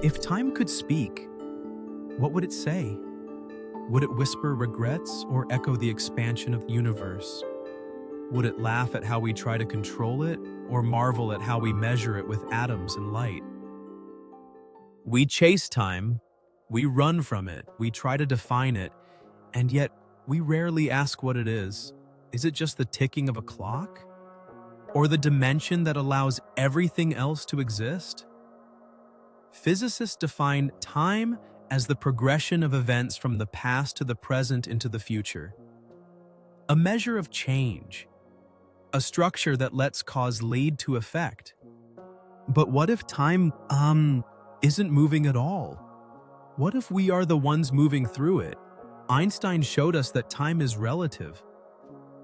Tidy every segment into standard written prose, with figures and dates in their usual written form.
If time could speak, what would it say? Would it whisper regrets or echo the expansion of the universe? Would it laugh at how we try to control it or marvel at how we measure it with atoms and light? We chase time, we run from it, we try to define it, and yet we rarely ask what it is. Is it just the ticking of a clock? Or the dimension that allows everything else to exist? Physicists define time as the progression of events from the past to the present into the future. A measure of change, a structure that lets cause lead to effect. But what if time, isn't moving at all? What if we are the ones moving through it? Einstein showed us that time is relative.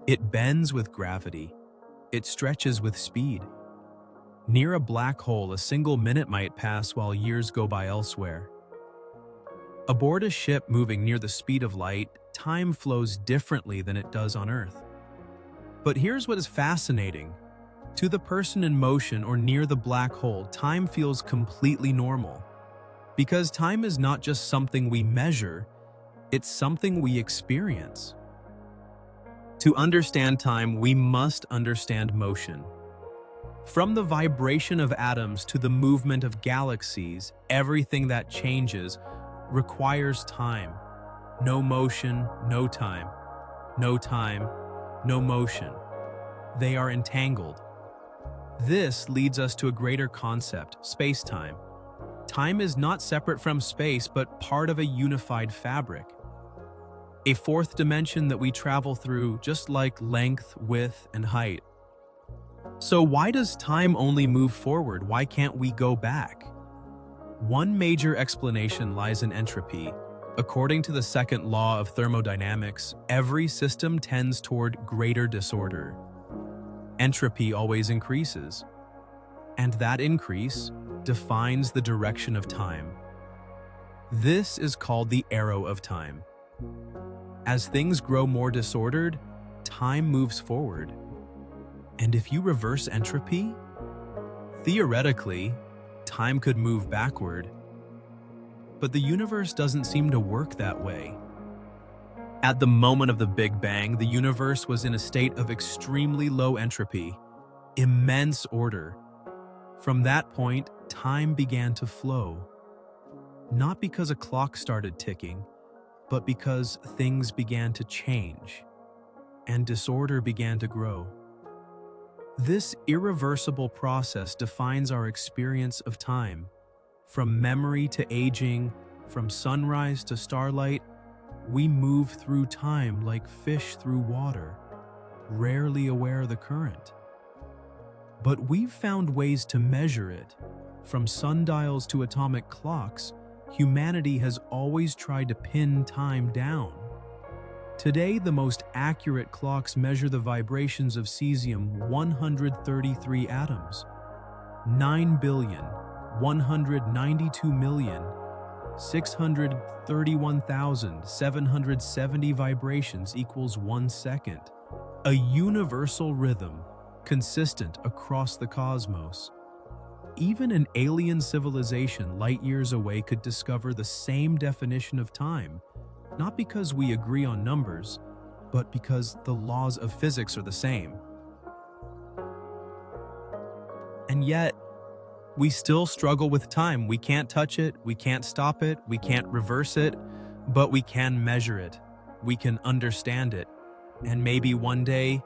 It bends with gravity. It stretches with speed. Near a black hole, a single minute might pass while years go by elsewhere. Aboard a ship moving near the speed of light, time flows differently than it does on Earth. But here's what is fascinating. To the person in motion or near the black hole, time feels completely normal. Because time is not just something we measure, it's something we experience. To understand time, we must understand motion. From the vibration of atoms to the movement of galaxies, everything that changes requires time. No motion, no time. No time, no motion. They are entangled. This leads us to a greater concept, space-time. Time is not separate from space, but part of a unified fabric. A fourth dimension that we travel through, just like length, width, and height. So why does time only move forward? Why can't we go back? One major explanation lies in entropy. According to the second law of thermodynamics, every system tends toward greater disorder. Entropy always increases, and that increase defines the direction of time. This is called the arrow of time. As things grow more disordered, time moves forward. And if you reverse entropy, theoretically, time could move backward. But the universe doesn't seem to work that way. At the moment of the Big Bang, the universe was in a state of extremely low entropy, immense order. From that point, time began to flow. Not because a clock started ticking, but because things began to change, and disorder began to grow. This irreversible process defines our experience of time. From memory to aging, from sunrise to starlight, we move through time like fish through water, rarely aware of the current. But we've found ways to measure it. From sundials to atomic clocks, humanity has always tried to pin time down. Today, the most accurate clocks measure the vibrations of cesium-133 atoms. 9,192,631,770 vibrations equals 1 second. A universal rhythm, consistent across the cosmos. Even an alien civilization light years away could discover the same definition of time, not because we agree on numbers, but because the laws of physics are the same. And yet, we still struggle with time. We can't touch it, we can't stop it, we can't reverse it, but we can measure it. We can understand it, and maybe one day,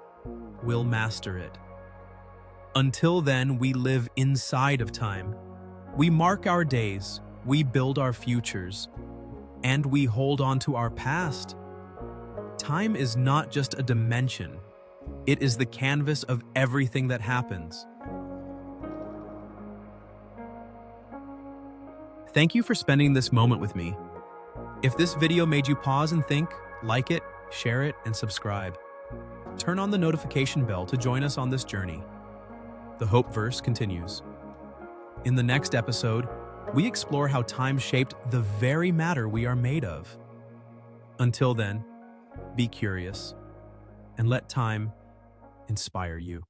we'll master it. Until then, we live inside of time. We mark our days, we build our futures, and we hold on to our past. Time is not just a dimension. It is the canvas of everything that happens. Thank you for spending this moment with me. If this video made you pause and think, like it, share it, and subscribe. Turn on the notification bell to join us on this journey. The Hopeverse continues. In the next episode, we explore how time shaped the very matter we are made of. Until then, be curious and let time inspire you.